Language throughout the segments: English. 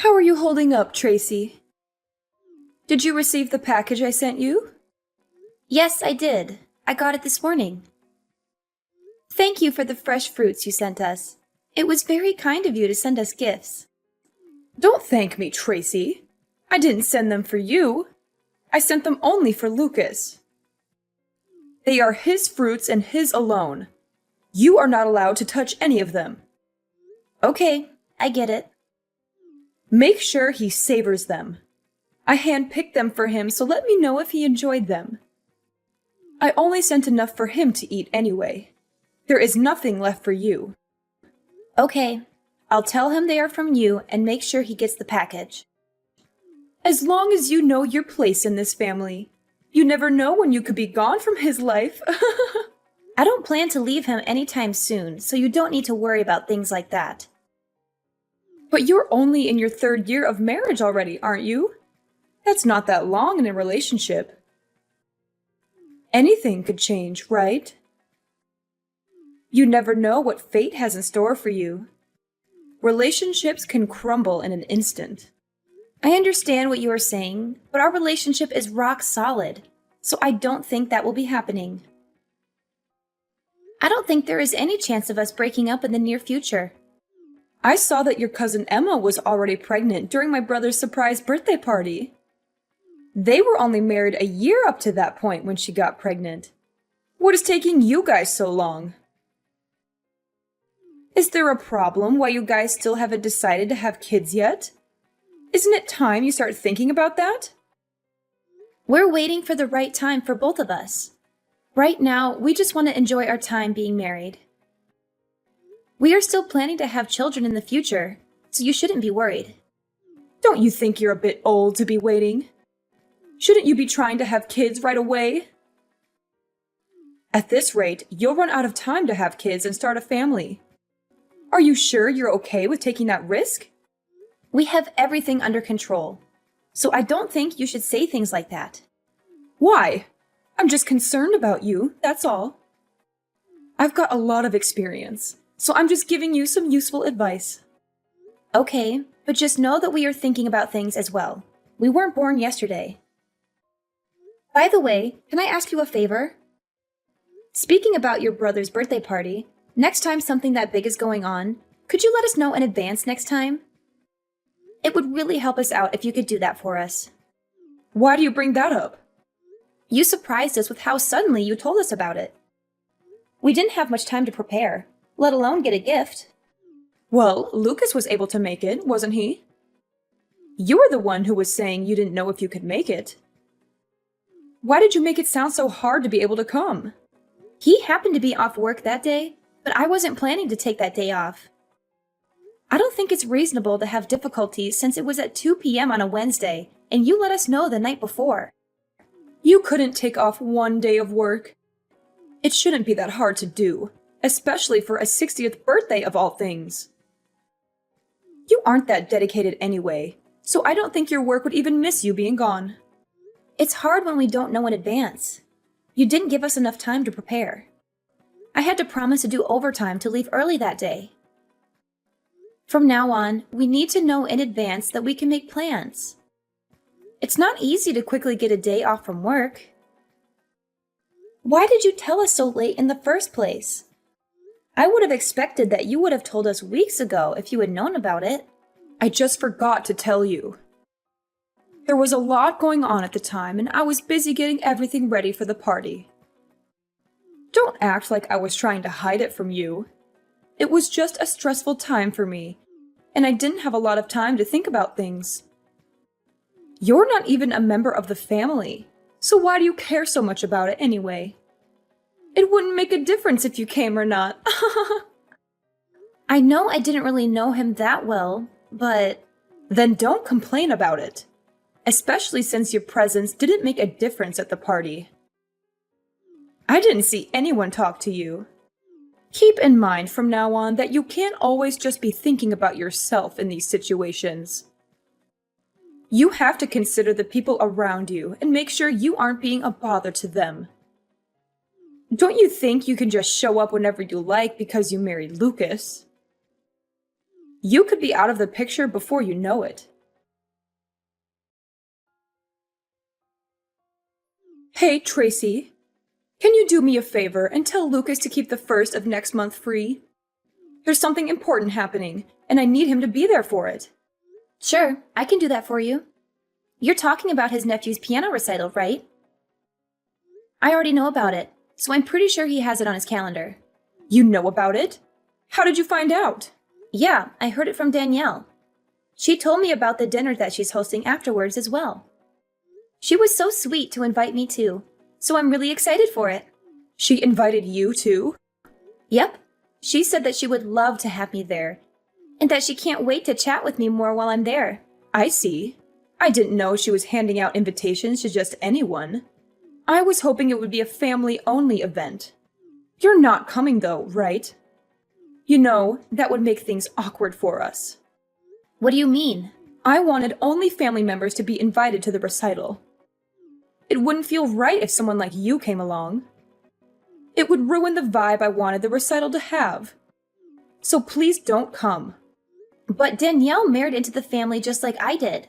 How are you holding up, Tracy? Did you receive the package I sent you? Yes, I did. I got it this morning. Thank you for the fresh fruits you sent us. It was very kind of you to send us gifts. Don't thank me, Tracy. I didn't send them for you. I sent them only for Lucas. They are his fruits and his alone. You are not allowed to touch any of them. Okay, I get it. Make sure he savors them. I handpicked them for him, so let me know if he enjoyed them. I only sent enough for him to eat anyway. There is nothing left for you. Okay, I'll tell him they are from you and make sure he gets the package. As long as you know your place in this family. You never know when you could be gone from his life. I don't plan to leave him anytime soon, so you don't need to worry about things like that. But you're only in your 3rd year of marriage already, aren't you? That's not that long in a relationship. Anything could change, right? You never know what fate has in store for you. Relationships can crumble in an instant. I understand what you are saying, but our relationship is rock solid, so I don't think that will be happening. I don't think there is any chance of us breaking up in the near future. I saw that your cousin Emma was already pregnant during my brother's surprise birthday party. They were only married a year up to that point when she got pregnant. What is taking you guys so long? Is there a problem why you guys still haven't decided to have kids yet? Isn't it time you start thinking about that? We're waiting for the right time for both of us. Right now, we just want to enjoy our time being married. We are still planning to have children in the future, so you shouldn't be worried. Don't you think you're a bit old to be waiting? Shouldn't you be trying to have kids right away? At this rate, you'll run out of time to have kids and start a family. Are you sure you're okay with taking that risk? We have everything under control, so I don't think you should say things like that. Why? I'm just concerned about you, that's all. I've got a lot of experience, so I'm just giving you some useful advice. Okay, but just know that we are thinking about things as well. We weren't born yesterday. By the way, can I ask you a favor? Speaking about your brother's birthday party, next time something that big is going on, could you let us know in advance next time? It would really help us out if you could do that for us. Why do you bring that up? You surprised us with how suddenly you told us about it. We didn't have much time to prepare, let alone get a gift. Well, Lucas was able to make it, wasn't he? You were the one who was saying you didn't know if you could make it. Why did you make it sound so hard to be able to come? He happened to be off work that day, but I wasn't planning to take that day off. I don't think it's reasonable to have difficulties since it was at 2 p.m. on a Wednesday, and you let us know the night before. You couldn't take off one day of work. It shouldn't be that hard to do, especially for a 60th birthday of all things. You aren't that dedicated anyway, so I don't think your work would even miss you being gone. It's hard when we don't know in advance. You didn't give us enough time to prepare. I had to promise to do overtime to leave early that day. From now on, we need to know in advance that we can make plans. It's not easy to quickly get a day off from work. Why did you tell us so late in the first place? I would have expected that you would have told us weeks ago if you had known about it. I just forgot to tell you. There was a lot going on at the time, and I was busy getting everything ready for the party. Don't act like I was trying to hide it from you. It was just a stressful time for me, and I didn't have a lot of time to think about things. You're not even a member of the family, so why do you care so much about it anyway? It wouldn't make a difference if you came or not. I know I didn't really know him that well, but... Then don't complain about it, especially since your presence didn't make a difference at the party. I didn't see anyone talk to you. Keep in mind from now on that you can't always just be thinking about yourself in these situations. You have to consider the people around you and make sure you aren't being a bother to them. Don't you think you can just show up whenever you like because you married Lucas? You could be out of the picture before you know it. Hey, Tracy. Can you do me a favor and tell Lucas to keep the 1st of next month free? There's something important happening, and I need him to be there for it. Sure, I can do that for you. You're talking about his nephew's piano recital, right? I already know about it, so I'm pretty sure he has it on his calendar. You know about it? How did you find out? Yeah, I heard it from Danielle. She told me about the dinner that she's hosting afterwards as well. She was so sweet to invite me too, so I'm really excited for it. She invited you too? Yep. She said that she would love to have me there, and that she can't wait to chat with me more while I'm there. I see. I didn't know she was handing out invitations to just anyone. I was hoping it would be a family-only event. You're not coming though, right? You know, that would make things awkward for us. What do you mean? I wanted only family members to be invited to the recital. It wouldn't feel right if someone like you came along. It would ruin the vibe I wanted the recital to have. So please don't come. But Danielle married into the family just like I did.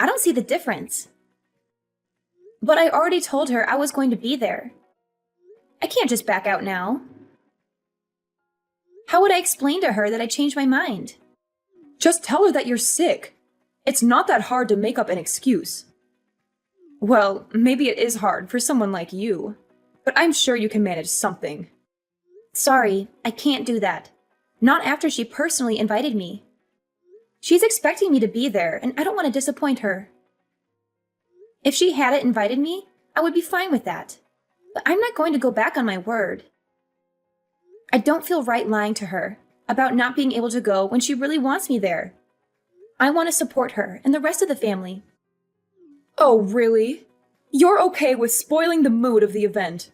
I don't see the difference. But I already told her I was going to be there. I can't just back out now. How would I explain to her that I changed my mind? Just tell her that you're sick. It's not that hard to make up an excuse. Well, maybe it is hard for someone like you, but I'm sure you can manage something. Sorry, I can't do that. Not after she personally invited me. She's expecting me to be there, and I don't want to disappoint her. If she hadn't invited me, I would be fine with that. But I'm not going to go back on my word. I don't feel right lying to her about not being able to go when she really wants me there. I want to support her and the rest of the family. Oh, really? You're okay with spoiling the mood of the event?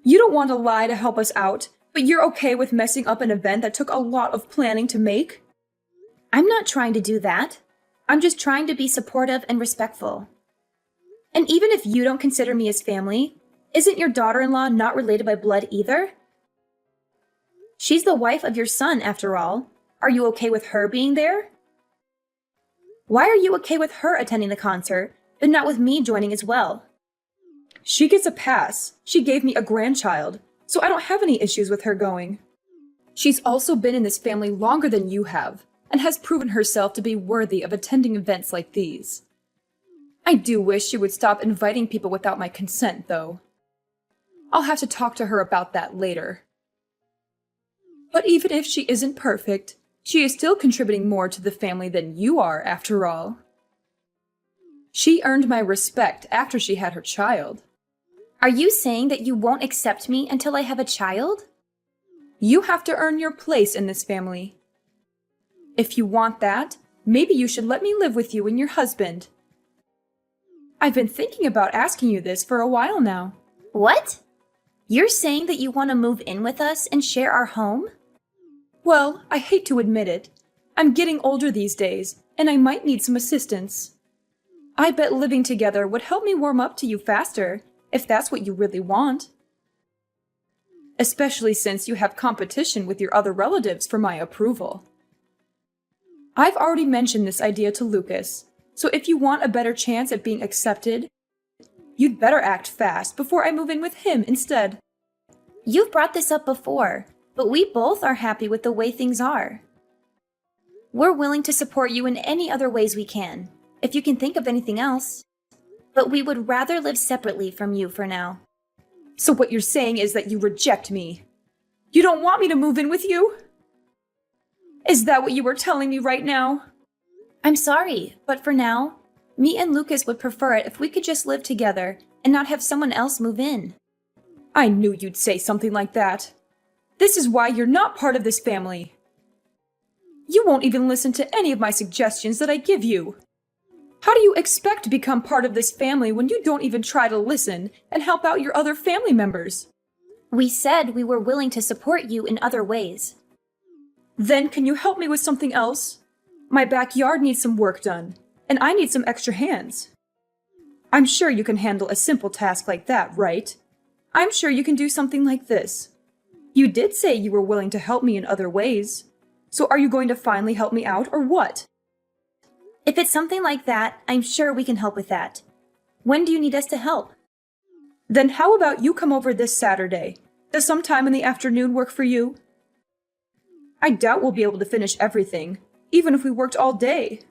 You don't want to lie to help us out, but you're okay with messing up an event that took a lot of planning to make? I'm not trying to do that. I'm just trying to be supportive and respectful. And even if you don't consider me as family, isn't your daughter-in-law not related by blood either? She's the wife of your son, after all. Are you okay with her being there? Why are you okay with her attending the concert, but not with me joining as well? She gets a pass. She gave me a grandchild, so I don't have any issues with her going. She's also been in this family longer than you have, and has proven herself to be worthy of attending events like these. I do wish she would stop inviting people without my consent, though. I'll have to talk to her about that later. But even if she isn't perfect, she is still contributing more to the family than you are, after all. She earned my respect after she had her child. Are you saying that you won't accept me until I have a child? You have to earn your place in this family. If you want that, maybe you should let me live with you and your husband. I've been thinking about asking you this for a while now. What? You're saying that you want to move in with us and share our home? Well, I hate to admit it. I'm getting older these days, and I might need some assistance. I bet living together would help me warm up to you faster, if that's what you really want. Especially since you have competition with your other relatives for my approval. I've already mentioned this idea to Lucas, so if you want a better chance at being accepted, you'd better act fast before I move in with him instead. You've brought this up before, but we both are happy with the way things are. We're willing to support you in any other ways we can, if you can think of anything else. But we would rather live separately from you for now. So what you're saying is that you reject me. You don't want me to move in with you? Is that what you were telling me right now? I'm sorry, but for now, me and Lucas would prefer it if we could just live together and not have someone else move in. I knew you'd say something like that. This is why you're not part of this family. You won't even listen to any of my suggestions that I give you. How do you expect to become part of this family when you don't even try to listen and help out your other family members? We said we were willing to support you in other ways. Then can you help me with something else? My backyard needs some work done, and I need some extra hands. I'm sure you can handle a simple task like that, right? I'm sure you can do something like this. You did say you were willing to help me in other ways. So are you going to finally help me out, or what? If it's something like that, I'm sure we can help with that. When do you need us to help? Then how about you come over this Saturday? Does sometime in the afternoon work for you? I doubt we'll be able to finish everything, even if we worked all day.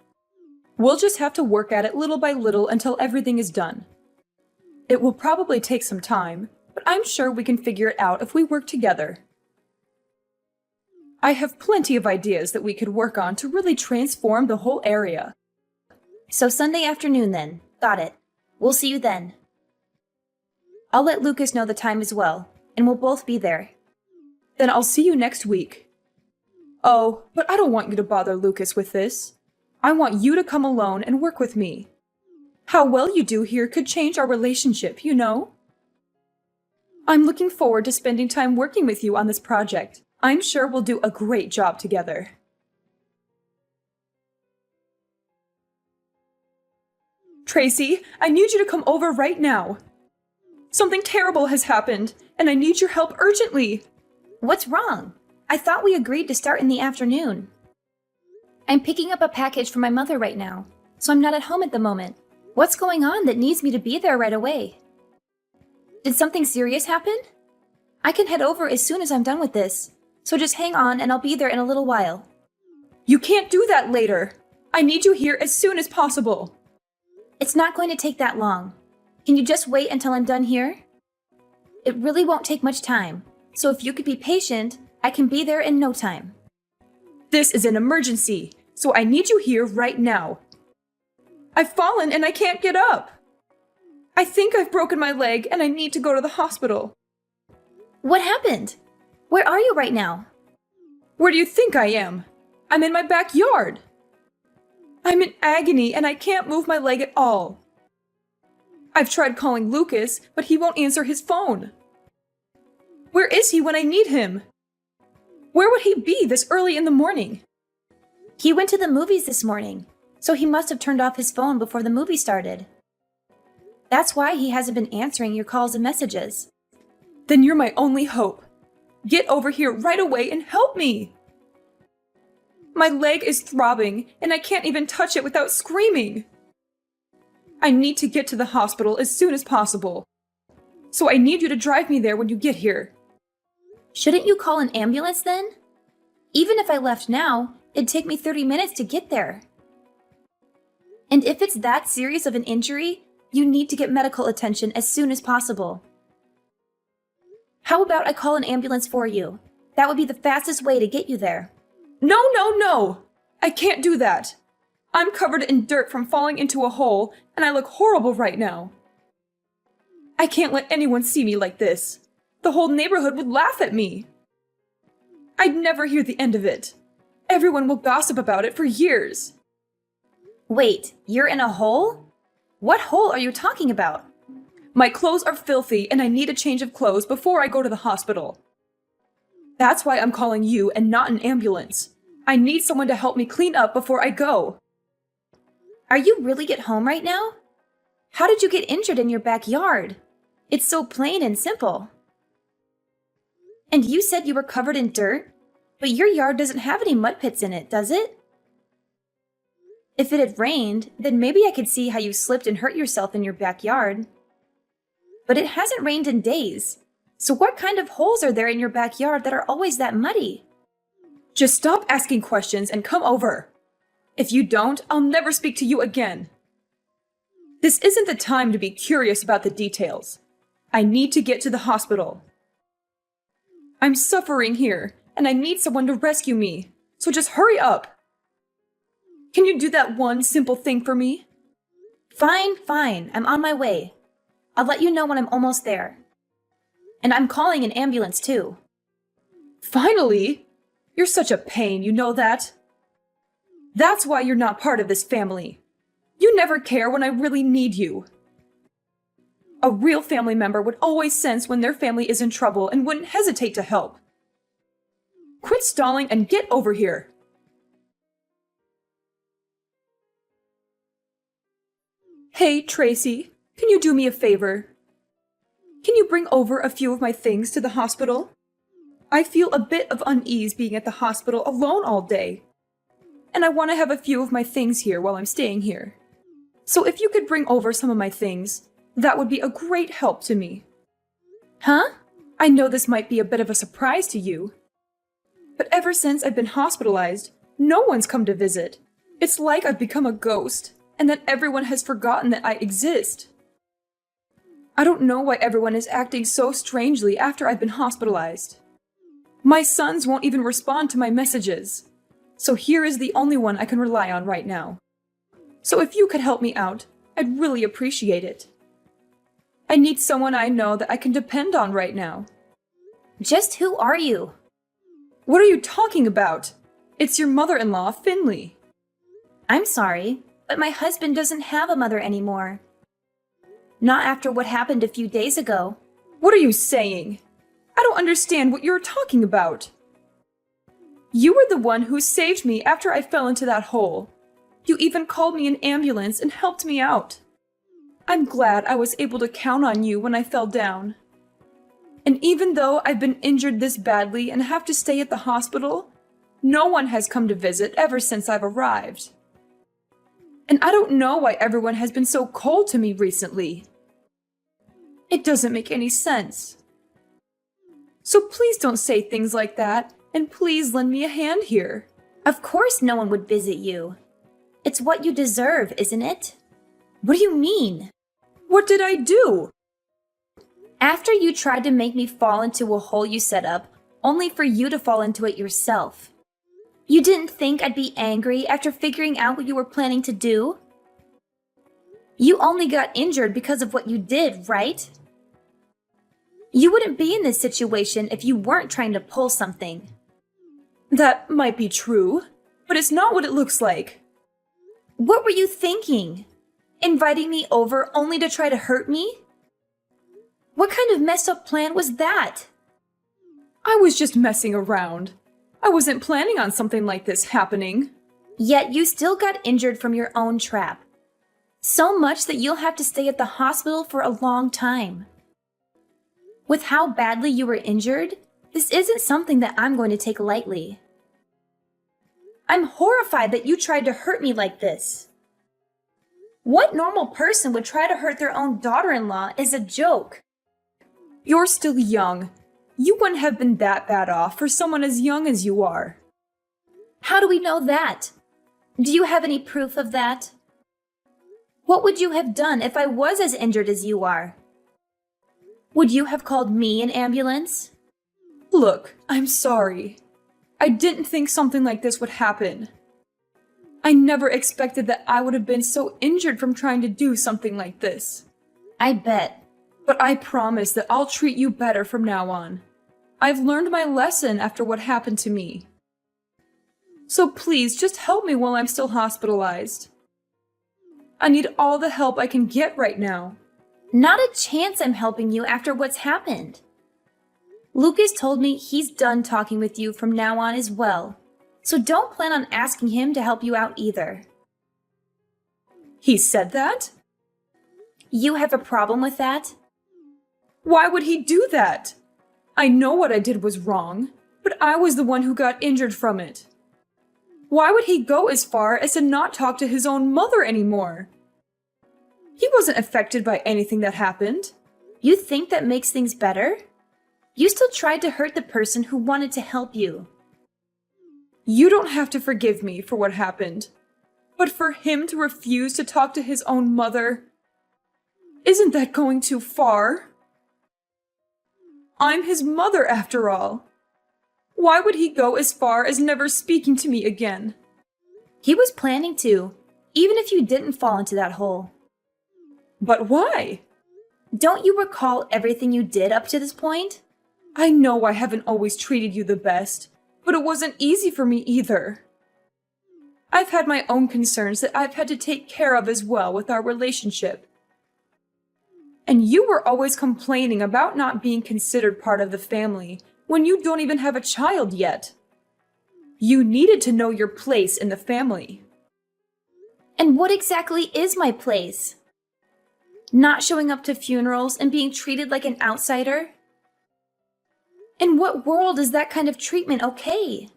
We'll just have to work at it little by little until everything is done. It will probably take some time, but I'm sure we can figure it out if we work together. I have plenty of ideas that we could work on to really transform the whole area. So Sunday afternoon then. Got it. We'll see you then. I'll let Lucas know the time as well, and we'll both be there. Then I'll see you next week. Oh, but I don't want you to bother Lucas with this. I want you to come alone and work with me. How well you do here could change our relationship, you know? I'm looking forward to spending time working with you on this project. I'm sure we'll do a great job together. Tracy, I need you to come over right now. Something terrible has happened, and I need your help urgently. What's wrong? I thought we agreed to start in the afternoon. I'm picking up a package for my mother right now, so I'm not at home at the moment. What's going on that needs me to be there right away? Did something serious happen? I can head over as soon as I'm done with this, so just hang on and I'll be there in a little while. You can't do that later. I need you here as soon as possible. It's not going to take that long. Can you just wait until I'm done here? It really won't take much time, so if you could be patient, I can be there in no time. This is an emergency, so I need you here right now. I've fallen and I can't get up. I think I've broken my leg and I need to go to the hospital. What happened? Where are you right now? Where do you think I am? I'm in my backyard. I'm in agony and I can't move my leg at all. I've tried calling Lucas, but he won't answer his phone. Where is he when I need him? Where would he be this early in the morning? He went to the movies this morning, so he must have turned off his phone before the movie started. That's why he hasn't been answering your calls and messages. Then you're my only hope. Get over here right away and help me. My leg is throbbing, and I can't even touch it without screaming. I need to get to the hospital as soon as possible. So I need you to drive me there when you get here. Shouldn't you call an ambulance then? Even if I left now, it'd take me 30 minutes to get there. And if it's that serious of an injury, you need to get medical attention as soon as possible. How about I call an ambulance for you? That would be the fastest way to get you there. No, no, no! I can't do that. I'm covered in dirt from falling into a hole, and I look horrible right now. I can't let anyone see me like this. The whole neighborhood would laugh at me. I'd never hear the end of it. Everyone will gossip about it for years. Wait, you're in a hole? What hole are you talking about? My clothes are filthy, and I need a change of clothes before I go to the hospital. That's why I'm calling you and not an ambulance. I need someone to help me clean up before I go. Are you really at home right now? How did you get injured in your backyard? It's so plain and simple. And you said you were covered in dirt, but your yard doesn't have any mud pits in it, does it? If it had rained, then maybe I could see how you slipped and hurt yourself in your backyard. But it hasn't rained in days. So what kind of holes are there in your backyard that are always that muddy? Just stop asking questions and come over. If you don't, I'll never speak to you again. This isn't the time to be curious about the details. I need to get to the hospital. I'm suffering here, and I need someone to rescue me, so just hurry up. Can you do that one simple thing for me? Fine, I'm on my way. I'll let you know when I'm almost there. And I'm calling an ambulance too. Finally! You're such a pain, you know that? That's why you're not part of this family. You never care when I really need you. A real family member would always sense when their family is in trouble and wouldn't hesitate to help. Quit stalling and get over here. Hey, Tracy, can you do me a favor? Can you bring over a few of my things to the hospital? I feel a bit of unease being at the hospital alone all day. And I want to have a few of my things here while I'm staying here. So if you could bring over some of my things, that would be a great help to me. Huh? I know this might be a bit of a surprise to you, but ever since I've been hospitalized, no one's come to visit. It's like I've become a ghost, and that everyone has forgotten that I exist. I don't know why everyone is acting so strangely after I've been hospitalized. My sons won't even respond to my messages, so here is the only one I can rely on right now. So if you could help me out, I'd really appreciate it. I need someone I know that I can depend on right now. Just who are you? What are you talking about? It's your mother-in-law, Finley. I'm sorry, but my husband doesn't have a mother anymore. Not after what happened a few days ago. What are you saying? I don't understand what you're talking about. You were the one who saved me after I fell into that hole. You even called me an ambulance and helped me out. I'm glad I was able to count on you when I fell down. And even though I've been injured this badly and have to stay at the hospital, no one has come to visit ever since I've arrived. And I don't know why everyone has been so cold to me recently. It doesn't make any sense. So please don't say things like that, and please lend me a hand here. Of course no one would visit you. It's what you deserve, isn't it? What do you mean? What did I do? After you tried to make me fall into a hole you set up, only for you to fall into it yourself. You didn't think I'd be angry after figuring out what you were planning to do? You only got injured because of what you did, right? You wouldn't be in this situation if you weren't trying to pull something. That might be true, but it's not what it looks like. What were you thinking? Inviting me over only to try to hurt me? What kind of messed up plan was that? I was just messing around. I wasn't planning on something like this happening. Yet you still got injured from your own trap. So much that you'll have to stay at the hospital for a long time. With how badly you were injured, this isn't something that I'm going to take lightly. I'm horrified that you tried to hurt me like this. What normal person would try to hurt their own daughter-in-law is a joke. You're still young. You wouldn't have been that bad off for someone as young as you are. How do we know that? Do you have any proof of that? What would you have done if I was as injured as you are? Would you have called me an ambulance? Look, I'm sorry. I didn't think something like this would happen. I never expected that I would have been so injured from trying to do something like this. I bet. But I promise that I'll treat you better from now on. I've learned my lesson after what happened to me. So please, just help me while I'm still hospitalized. I need all the help I can get right now. Not a chance I'm helping you after what's happened. Lucas told me he's done talking with you from now on as well. So don't plan on asking him to help you out either. He said that? You have a problem with that? Why would he do that? I know what I did was wrong, but I was the one who got injured from it. Why would he go as far as to not talk to his own mother anymore? He wasn't affected by anything that happened. You think that makes things better? You still tried to hurt the person who wanted to help you. You don't have to forgive me for what happened, but for him to refuse to talk to his own mother, isn't that going too far? I'm his mother after all. Why would he go as far as never speaking to me again? He was planning to, even if you didn't fall into that hole. But why? Don't you recall everything you did up to this point? I know I haven't always treated you the best, but it wasn't easy for me either. I've had my own concerns that I've had to take care of as well with our relationship. And you were always complaining about not being considered part of the family when you don't even have a child yet. You needed to know your place in the family. And what exactly is my place? Not showing up to funerals and being treated like an outsider? In what world is that kind of treatment okay?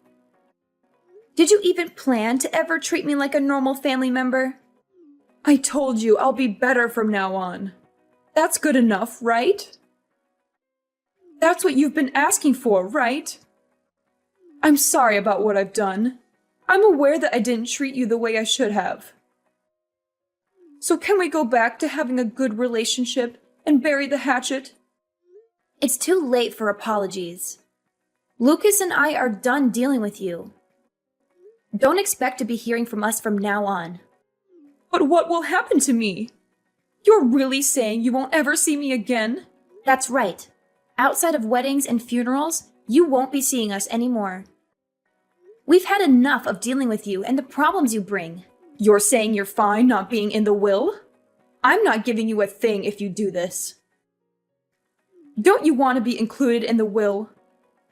Did you even plan to ever treat me like a normal family member? I told you I'll be better from now on. That's good enough, right? That's what you've been asking for, right? I'm sorry about what I've done. I'm aware that I didn't treat you the way I should have. So can we go back to having a good relationship and bury the hatchet? It's too late for apologies. Lucas and I are done dealing with you. Don't expect to be hearing from us from now on. But what will happen to me? You're really saying you won't ever see me again? That's right. Outside of weddings and funerals, you won't be seeing us anymore. We've had enough of dealing with you and the problems you bring. You're saying you're fine not being in the will? I'm not giving you a thing if you do this. Don't you want to be included in the will?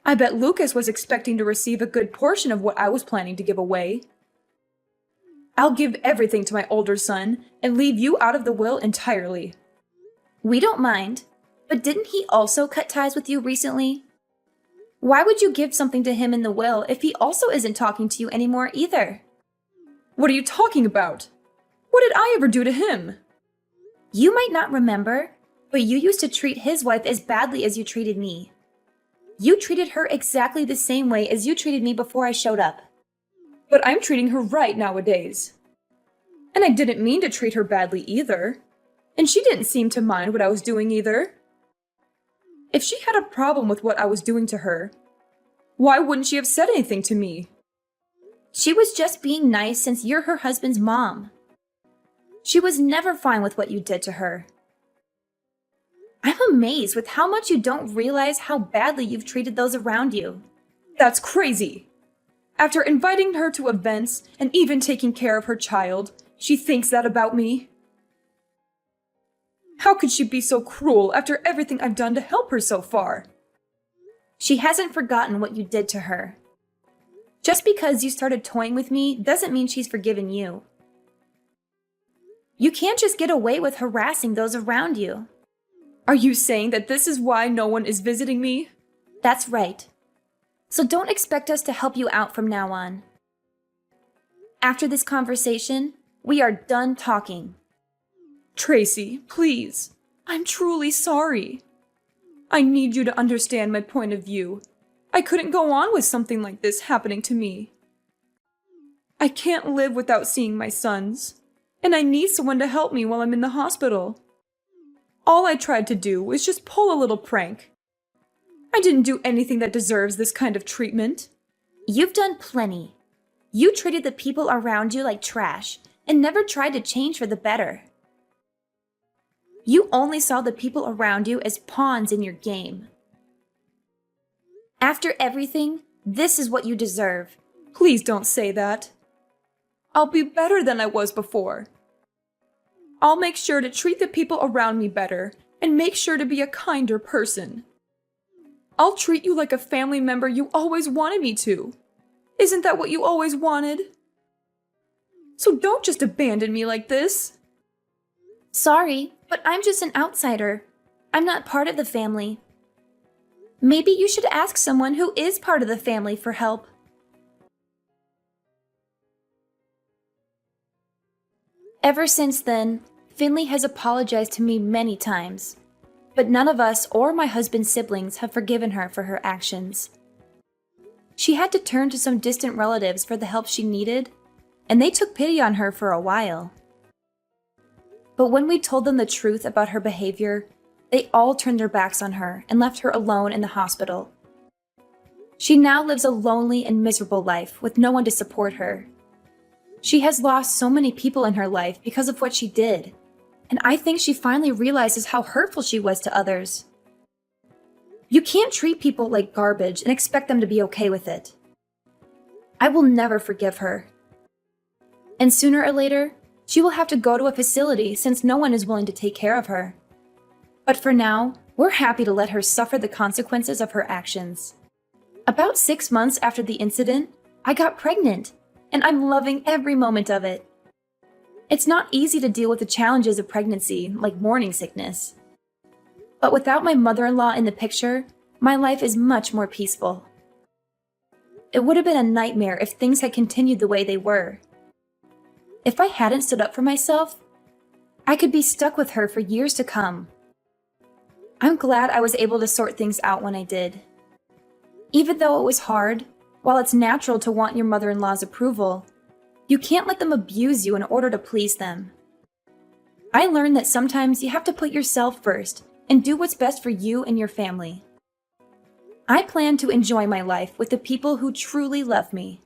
I bet Lucas was expecting to receive a good portion of what I was planning to give away. I'll give everything to my older son and leave you out of the will entirely. We don't mind, but didn't he also cut ties with you recently? Why would you give something to him in the will if he also isn't talking to you anymore either? What are you talking about? What did I ever do to him? You might not remember, but you used to treat his wife as badly as you treated me. You treated her exactly the same way as you treated me before I showed up. But I'm treating her right nowadays. And I didn't mean to treat her badly either. And she didn't seem to mind what I was doing either. If she had a problem with what I was doing to her, why wouldn't she have said anything to me? She was just being nice since you're her husband's mom. She was never fine with what you did to her. I'm amazed with how much you don't realize how badly you've treated those around you. That's crazy. After inviting her to events and even taking care of her child, she thinks that about me. How could she be so cruel after everything I've done to help her so far? She hasn't forgotten what you did to her. Just because you started toying with me doesn't mean she's forgiven you. You can't just get away with harassing those around you. Are you saying that this is why no one is visiting me? That's right. So don't expect us to help you out from now on. After this conversation, we are done talking. Tracy, please. I'm truly sorry. I need you to understand my point of view. I couldn't go on with something like this happening to me. I can't live without seeing my sons, and I need someone to help me while I'm in the hospital. All I tried to do was just pull a little prank. I didn't do anything that deserves this kind of treatment. You've done plenty. You treated the people around you like trash and never tried to change for the better. You only saw the people around you as pawns in your game. After everything, this is what you deserve. Please don't say that. I'll be better than I was before. I'll make sure to treat the people around me better and make sure to be a kinder person. I'll treat you like a family member you always wanted me to. Isn't that what you always wanted? So don't just abandon me like this. Sorry, but I'm just an outsider. I'm not part of the family. Maybe you should ask someone who is part of the family for help. Ever since then, Finley has apologized to me many times, but none of us or my husband's siblings have forgiven her for her actions. She had to turn to some distant relatives for the help she needed, and they took pity on her for a while. But when we told them the truth about her behavior, they all turned their backs on her and left her alone in the hospital. She now lives a lonely and miserable life with no one to support her. She has lost so many people in her life because of what she did, and I think she finally realizes how hurtful she was to others. You can't treat people like garbage and expect them to be okay with it. I will never forgive her. And sooner or later, she will have to go to a facility since no one is willing to take care of her. But for now, we're happy to let her suffer the consequences of her actions. About 6 months after the incident, I got pregnant, and I'm loving every moment of it. It's not easy to deal with the challenges of pregnancy, like morning sickness. But without my mother-in-law in the picture, my life is much more peaceful. It would have been a nightmare if things had continued the way they were. If I hadn't stood up for myself, I could be stuck with her for years to come. I'm glad I was able to sort things out when I did. Even though it was hard, while it's natural to want your mother-in-law's approval, you can't let them abuse you in order to please them. I learned that sometimes you have to put yourself first and do what's best for you and your family. I plan to enjoy my life with the people who truly love me.